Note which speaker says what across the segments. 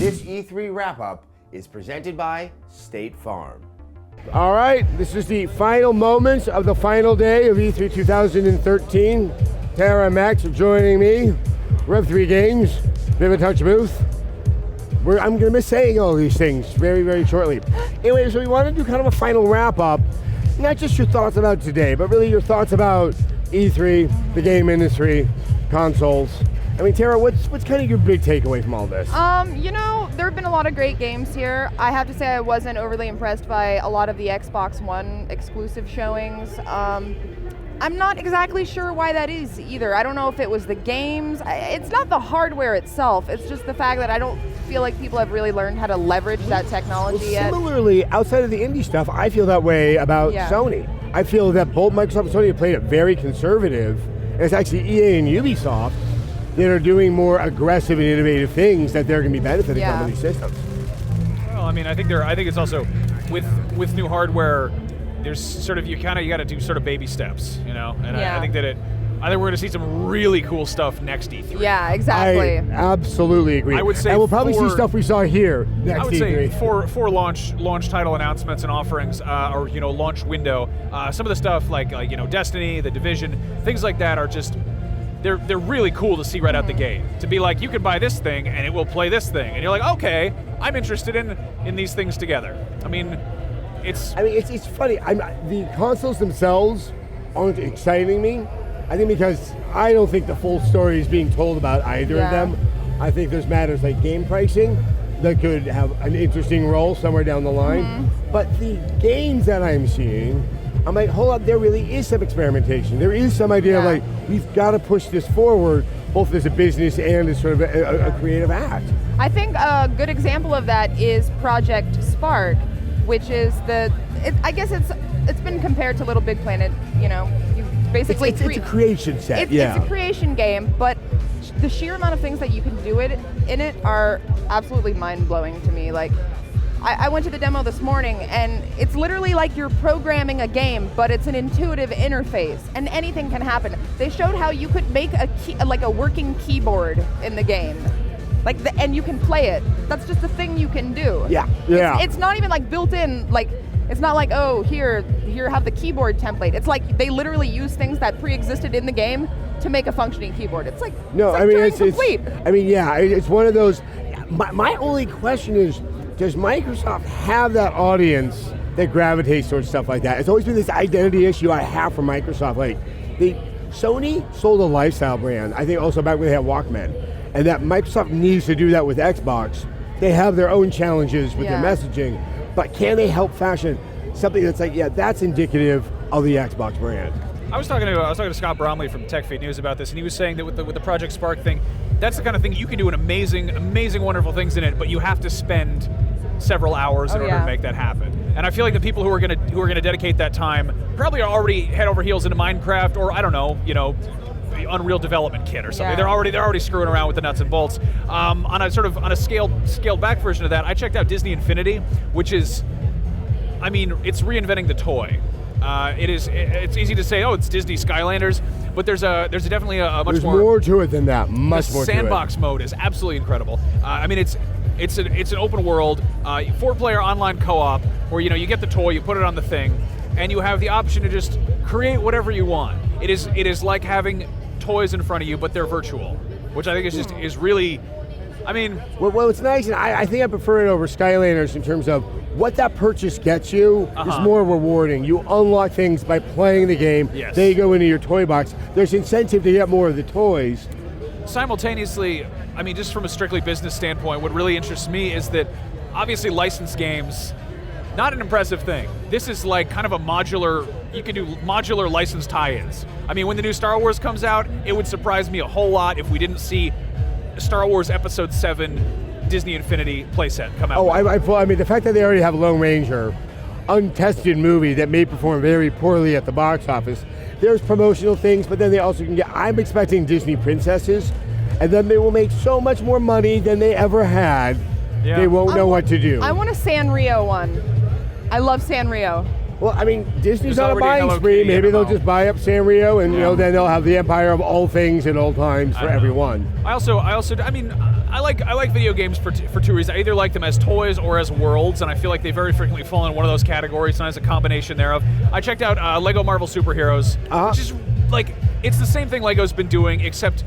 Speaker 1: This E3 wrap-up is presented by State Farm.
Speaker 2: All right, this is the final moments of the final day of E3 2013. Tara and Max are joining me. Rev 3 Games, Vivitouch booth. I'm going to miss saying all these things very, very shortly. Anyway, so we want to do kind of a final wrap-up. Not just your thoughts about today, but really your thoughts about E3, the game industry, consoles. I mean, Tara, what's kind of your big takeaway from all this?
Speaker 3: You know, there have been a lot of great games here. I have to say I wasn't overly impressed by a lot of the Xbox One exclusive showings. I'm not exactly sure why that is either. I don't know if it was the games. It's not the hardware itself. It's just the fact that I don't feel like people have really learned how to leverage that technology yet.
Speaker 2: Similarly, outside of the indie stuff, I feel that way about Sony. I feel that both Microsoft and Sony have played it very conservative. And it's actually EA and Ubisoft that are doing more aggressive and innovative things that they're going to be benefiting from in these systems.
Speaker 4: Well, I mean, I think it's also with new hardware. There's sort of you got to do sort of baby steps, you know. And I think that I think we're going to see some really cool stuff next E3.
Speaker 3: Yeah, exactly.
Speaker 2: I absolutely agree.
Speaker 4: I would say,
Speaker 2: and we'll probably see stuff we saw here next E3.
Speaker 4: I would say for launch title announcements and offerings, or launch window, some of the stuff like Destiny, The Division, things like that are just. They're really cool to see right out the gate. To be like, you can buy this thing and it will play this thing, and you're like, okay, I'm interested in these things together. I mean, it's
Speaker 2: funny. The consoles themselves aren't exciting me. I think because I don't think the full story is being told about either of them. I think there's matters like game pricing that could have an interesting role somewhere down the line. But the games that I'm seeing, I'm like, hold up, there really is some experimentation. There is some idea of like, we've got to push this forward, both as a business and as sort of a creative act.
Speaker 3: I think a good example of that is Project Spark, which is I guess it's been compared to Little Big Planet. You basically
Speaker 2: it's a creation set.
Speaker 3: It's a creation game, but the sheer amount of things that you can do in it are absolutely mind-blowing to me. Like, I went to the demo this morning, and it's literally like you're programming a game, but it's an intuitive interface, and anything can happen. They showed how you could make a working keyboard in the game, and you can play it. That's just a thing you can do.
Speaker 2: Yeah.
Speaker 3: It's not even like built in. Like, it's not like, oh, here have the keyboard template. It's like they literally use things that pre-existed in the game to make a functioning keyboard. It's like it's complete.
Speaker 2: It's one of those. My only question is, does Microsoft have that audience that gravitates towards stuff like that? It's always been this identity issue I have for Microsoft. Like, Sony sold a lifestyle brand, I think also back when they had Walkman, and that Microsoft needs to do that with Xbox. They have their own challenges with their messaging, but can they help fashion something that's like, that's indicative of the Xbox brand?
Speaker 4: I was talking to Scott Bromley from TechFeed News about this, and he was saying that with the Project Spark thing, that's the kind of thing you can do amazing, wonderful things in it, but you have to spend several hours in order to make that happen. And I feel like the people who are gonna dedicate that time probably are already head over heels into Minecraft, or I don't know, the Unreal Development Kit or something. They're already screwing around with the nuts and bolts. On a scaled back version of that, I checked out Disney Infinity, which is, it's reinventing the toy. It's easy to say, oh, it's Disney Skylanders, but there's definitely a much
Speaker 2: more to it than that. Much more.
Speaker 4: Sandbox mode is absolutely incredible. It's an open world 4-player online co-op where you get the toy, you put it on the thing, and you have the option to just create whatever you want. It is like having toys in front of you, but they're virtual, which I think is really.
Speaker 2: Well, it's nice, and I think I prefer it over Skylanders in terms of what that purchase gets you is more rewarding. You unlock things by playing the game.
Speaker 4: Yes.
Speaker 2: They go into your toy box. There's incentive to get more of the toys.
Speaker 4: Simultaneously, just from a strictly business standpoint, what really interests me is that obviously licensed games, not an impressive thing. This is like kind of you can do modular licensed tie-ins. When the new Star Wars comes out, it would surprise me a whole lot if we didn't see Star Wars Episode 7 Disney Infinity playset come out.
Speaker 2: The fact that they already have Lone Ranger, untested movie that may perform very poorly at the box office. There's promotional things, but then they also can I'm expecting Disney princesses, and then they will make so much more money than they ever had. They won't know what to do.
Speaker 3: I want a Sanrio one. I love Sanrio.
Speaker 2: Well, I mean, Disney's
Speaker 4: There's
Speaker 2: on a
Speaker 4: already
Speaker 2: buying
Speaker 4: Hello
Speaker 2: spree.
Speaker 4: Kitty
Speaker 2: Maybe they'll
Speaker 4: MMO.
Speaker 2: just buy up Sanrio, and then they'll have the empire of all things at all times for everyone.
Speaker 4: I mean, I like video games for two reasons. I either like them as toys or as worlds, and I feel like they very frequently fall in one of those categories, sometimes a combination thereof. I checked out Lego Marvel Superheroes, which is like, it's the same thing Lego's been doing, except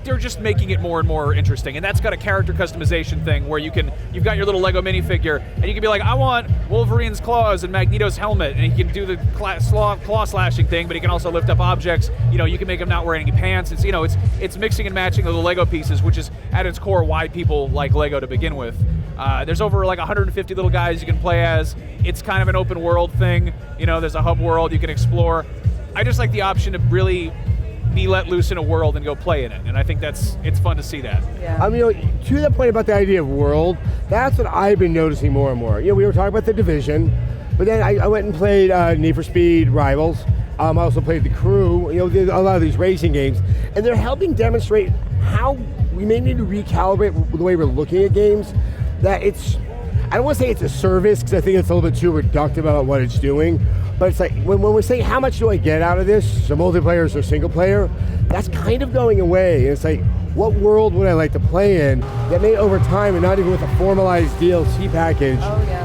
Speaker 4: they're just making it more and more interesting. And that's got a character customization thing where you've got your little Lego minifigure, and you can be like, I want Wolverine's claws and Magneto's helmet, and he can do the claw slashing thing, but he can also lift up objects. You can make him not wearing any pants. It's mixing and matching the Lego pieces, which is at its core why people like Lego to begin with. There's over like 150 little guys you can play as. It's kind of an open world thing. There's a hub world you can explore. I just like the option to really be let loose in a world and go play in it, and I think it's fun to see that.
Speaker 3: Yeah.
Speaker 2: I mean, to that point about the idea of world, that's what I've been noticing more and more. We were talking about The Division, but then I went and played Need for Speed Rivals. I also played The Crew. A lot of these racing games, and they're helping demonstrate how we may need to recalibrate the way we're looking at games. That I don't want to say it's a service, because I think it's a little bit too reductive about what it's doing. But it's like, when we're saying how much do I get out of this, so multiplayer or single player, that's kind of going away. And it's like, what world would I like to play in that may over time, and not even with a formalized DLC package,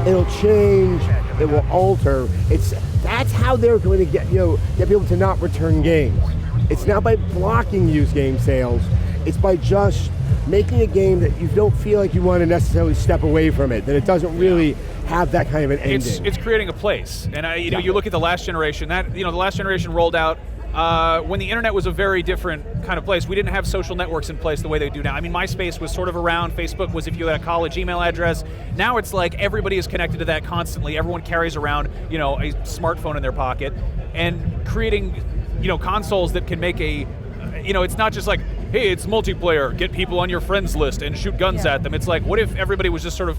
Speaker 2: it'll change, it will alter. That's how they're going to get people to not return games. It's not by blocking used game sales, it's by just making a game that you don't feel like you want to necessarily step away from it, that it doesn't really have that kind of an ending.
Speaker 4: It's creating a place, and you look at the last generation. The last generation rolled out when the internet was a very different kind of place. We didn't have social networks in place the way they do now. I mean, MySpace was sort of around. Facebook was if you had a college email address. Now it's like everybody is connected to that constantly. Everyone carries around a smartphone in their pocket, and creating consoles that can make it's not just like, hey, it's multiplayer, get people on your friends list and shoot guns at them. It's like, what if everybody was just sort of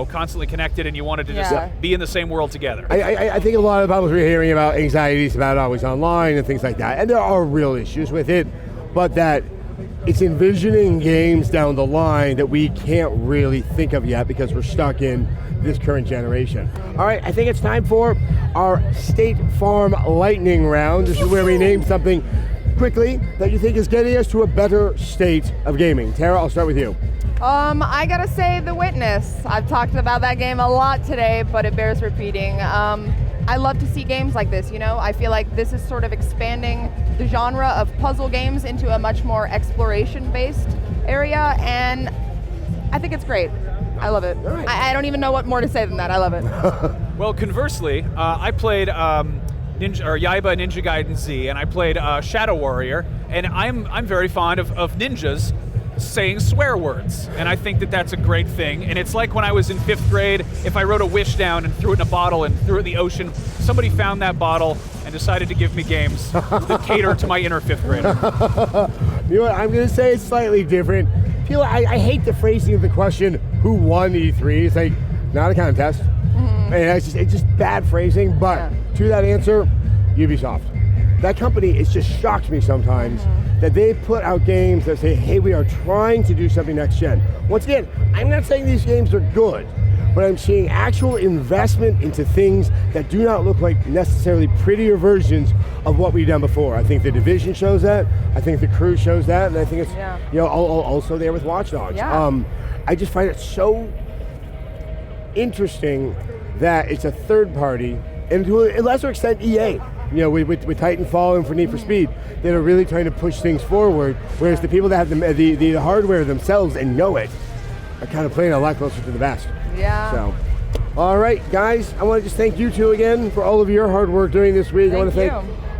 Speaker 4: constantly connected, and you wanted to just be in the same world together?
Speaker 2: I think a lot of the problems we're hearing about anxieties about always online and things like that, and there are real issues with it, but that it's envisioning games down the line that we can't really think of yet because we're stuck in this current generation. All right, I think it's time for our State Farm Lightning Round. This is where we name something quickly that you think is getting us to a better state of gaming. Tara, I'll start with you.
Speaker 3: I gotta say The Witness. I've talked about that game a lot today, but it bears repeating. I love to see games like this, I feel like this is sort of expanding the genre of puzzle games into a much more exploration-based area, and I think it's great. I love it. Right. I don't even know what more to say than that. I love it.
Speaker 4: Well, conversely, I played Yaiba Ninja Gaiden Z, and I played Shadow Warrior, and I'm very fond of ninjas saying swear words, and I think that that's a great thing. And it's like when I was in 5th grade, if I wrote a wish down and threw it in a bottle and threw it in the ocean, somebody found that bottle and decided to give me games that cater to my inner 5th grader.
Speaker 2: You know what, I'm going to say it's slightly different. I hate the phrasing of the question, who won E3? It's like, not a contest. And it's just bad phrasing, but to that answer, Ubisoft. That company, it just shocks me sometimes that they put out games that say, hey, we are trying to do something next gen. Once again, I'm not saying these games are good, but I'm seeing actual investment into things that do not look like necessarily prettier versions of what we've done before. I think The Division shows that, I think The Crew shows that, and I think it's also there with Watch Dogs. I just find it so interesting that it's a third party, and to a lesser extent EA, with Titanfall and for Need for Speed, that are really trying to push things forward, whereas the people that have the hardware themselves and know it are kind of playing a lot closer to the vest.
Speaker 3: Yeah.
Speaker 2: So, all right, guys, I want to just thank you two again for all of your hard work during this week. I want to thank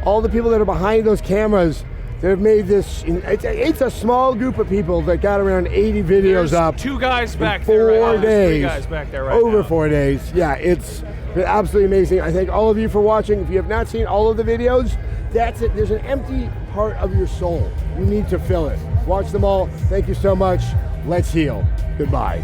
Speaker 2: all the people that are behind those cameras that have made this. It's a small group of people that got around 80 videos
Speaker 4: There's
Speaker 2: up.
Speaker 4: 2 guys back
Speaker 2: there
Speaker 4: there.
Speaker 2: 4 days.
Speaker 4: 3 guys back there right
Speaker 2: over
Speaker 4: now.
Speaker 2: 4 days. Yeah, it's been absolutely amazing. I thank all of you for watching. If you have not seen all of the videos, that's it. There's an empty part of your soul. You need to fill it. Watch them all. Thank you so much. Let's heal. Goodbye.